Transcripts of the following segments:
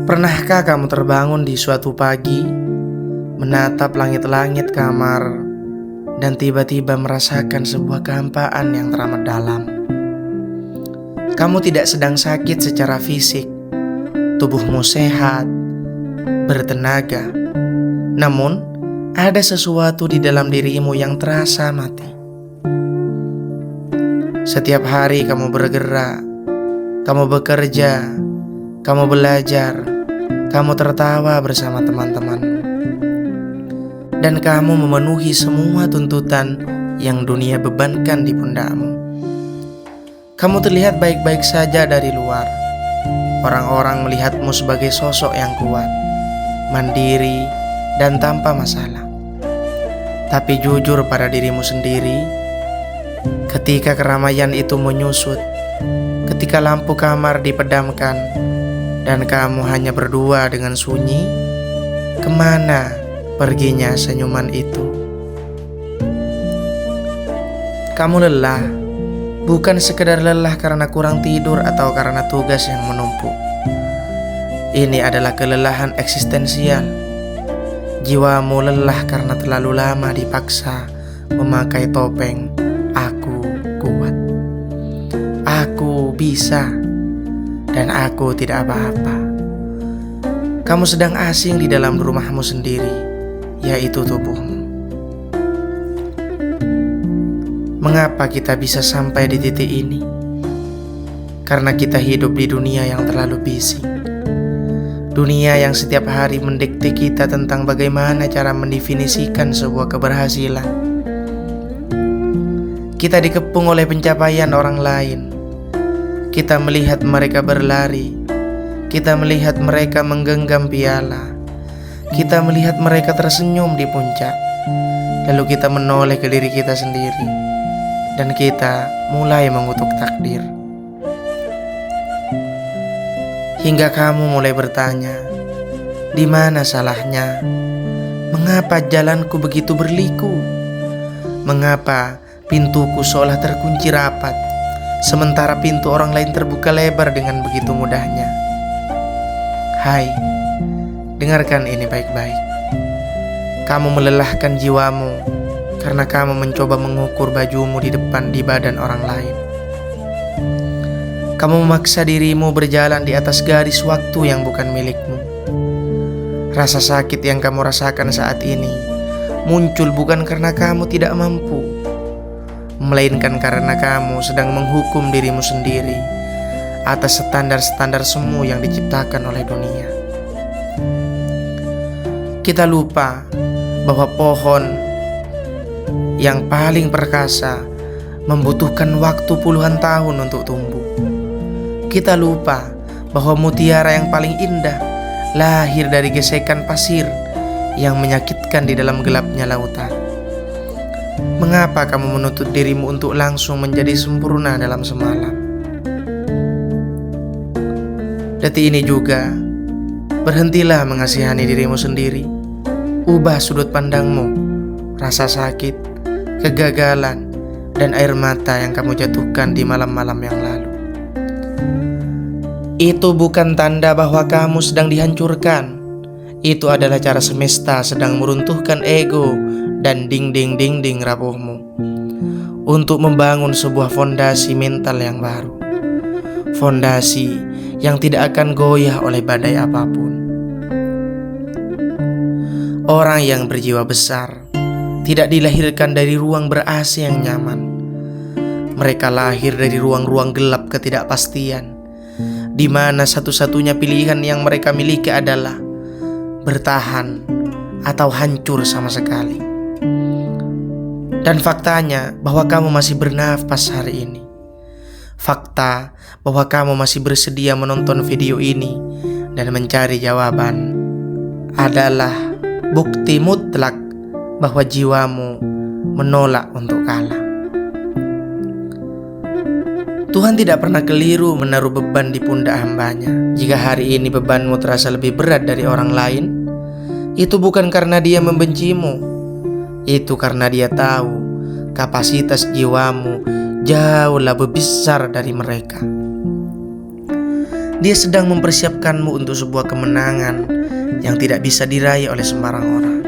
Pernahkah kamu terbangun di suatu pagi, menatap langit-langit kamar, dan tiba-tiba merasakan sebuah kehampaan yang teramat dalam? Kamu tidak sedang sakit secara fisik, tubuhmu sehat, bertenaga. Namun, ada sesuatu di dalam dirimu yang terasa mati. Setiap hari kamu bergerak, kamu bekerja, kamu belajar, kamu tertawa bersama teman-temanmu, dan kamu memenuhi semua tuntutan yang dunia bebankan di pundakmu. Kamu terlihat baik-baik saja dari luar. Orang-orang melihatmu sebagai sosok yang kuat, mandiri, dan tanpa masalah. Tapi jujur pada dirimu sendiri, ketika keramaian itu menyusut, ketika lampu kamar dipedamkan, dan kamu hanya berdua dengan sunyi, kemana perginya senyuman itu? Kamu lelah, bukan sekedar lelah karena kurang tidur atau karena tugas yang menumpuk. Ini adalah kelelahan eksistensial. Jiwamu lelah karena terlalu lama dipaksa memakai topeng "Aku kuat, aku bisa, dan aku tidak apa-apa". Kamu sedang asing di dalam rumahmu sendiri, yaitu tubuhmu. Mengapa kita bisa sampai di titik ini? Karena kita hidup di dunia yang terlalu bising. Dunia yang setiap hari mendikte kita tentang bagaimana cara mendefinisikan sebuah keberhasilan. Kita dikepung oleh pencapaian orang lain. Kita melihat mereka berlari. Kita melihat mereka menggenggam piala. Kita melihat mereka tersenyum di puncak. Lalu kita menoleh ke diri kita sendiri, dan kita mulai mengutuk takdir. Hingga kamu mulai bertanya, di mana salahnya? Mengapa jalanku begitu berliku? Mengapa pintuku seolah terkunci rapat, sementara pintu orang lain terbuka lebar dengan begitu mudahnya? Hai, dengarkan ini baik-baik. Kamu melelahkan jiwamu karena kamu mencoba mengukur bajumu di badan orang lain. Kamu memaksa dirimu berjalan di atas garis waktu yang bukan milikmu. Rasa sakit yang kamu rasakan saat ini muncul bukan karena kamu tidak mampu, melainkan karena kamu sedang menghukum dirimu sendiri atas standar-standar semu yang diciptakan oleh dunia. Kita lupa bahwa pohon yang paling perkasa membutuhkan waktu puluhan tahun untuk tumbuh. Kita lupa bahwa mutiara yang paling indah lahir dari gesekan pasir yang menyakitkan di dalam gelapnya lautan. Mengapa kamu menuntut dirimu untuk langsung menjadi sempurna dalam semalam? Detik ini juga, berhentilah mengasihani dirimu sendiri. Ubah sudut pandangmu, rasa sakit, kegagalan, dan air mata yang kamu jatuhkan di malam-malam yang lalu. Itu bukan tanda bahwa kamu sedang dihancurkan. Itu adalah cara semesta sedang meruntuhkan ego dan dinding-dinding rapuhmu untuk membangun sebuah fondasi mental yang baru. Fondasi yang tidak akan goyah oleh badai apapun. Orang yang berjiwa besar tidak dilahirkan dari ruang ber-AC yang nyaman. Mereka lahir dari ruang-ruang gelap ketidakpastian, di mana satu-satunya pilihan yang mereka miliki adalah bertahan atau hancur sama sekali. Dan faktanya bahwa kamu masih bernafas hari ini. Fakta bahwa kamu masih bersedia menonton video ini dan mencari jawaban adalah bukti mutlak bahwa jiwamu menolak untuk kalah. Tuhan tidak pernah keliru menaruh beban di pundak hambanya. Jika hari ini bebanmu terasa lebih berat dari orang lain, itu bukan karena dia membencimu. Itu karena dia tahu kapasitas jiwamu jauh lebih besar dari mereka. Dia sedang mempersiapkanmu untuk sebuah kemenangan yang tidak bisa diraih oleh sembarang orang.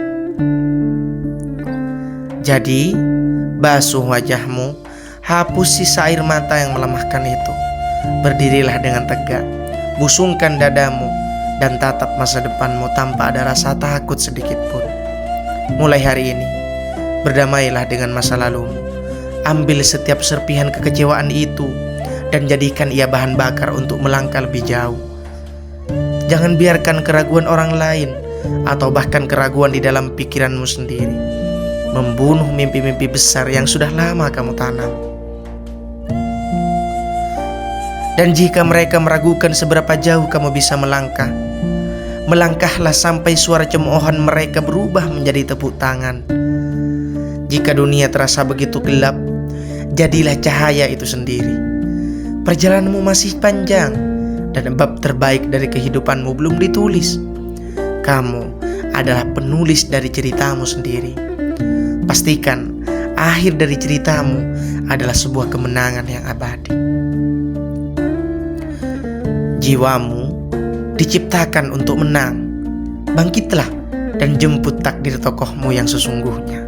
Jadi, basuh wajahmu, hapus sisa air mata yang melemahkan itu. Berdirilah dengan tegak, busungkan dadamu, dan tatap masa depanmu tanpa ada rasa takut sedikit pun. Mulai hari ini, berdamailah dengan masa lalumu. Ambil setiap serpihan kekecewaan itu dan jadikan ia bahan bakar untuk melangkah lebih jauh. Jangan biarkan keraguan orang lain atau bahkan keraguan di dalam pikiranmu sendiri membunuh mimpi-mimpi besar yang sudah lama kamu tanam. Dan jika mereka meragukan seberapa jauh kamu bisa melangkah, melangkahlah sampai suara cemoohan mereka berubah menjadi tepuk tangan. Jika dunia terasa begitu gelap, jadilah cahaya itu sendiri. Perjalananmu masih panjang dan bab terbaik dari kehidupanmu belum ditulis. Kamu adalah penulis dari ceritamu sendiri. Pastikan akhir dari ceritamu adalah sebuah kemenangan yang abadi. Jiwamu diciptakan untuk menang. Bangkitlah dan jemput takdir tokohmu yang sesungguhnya.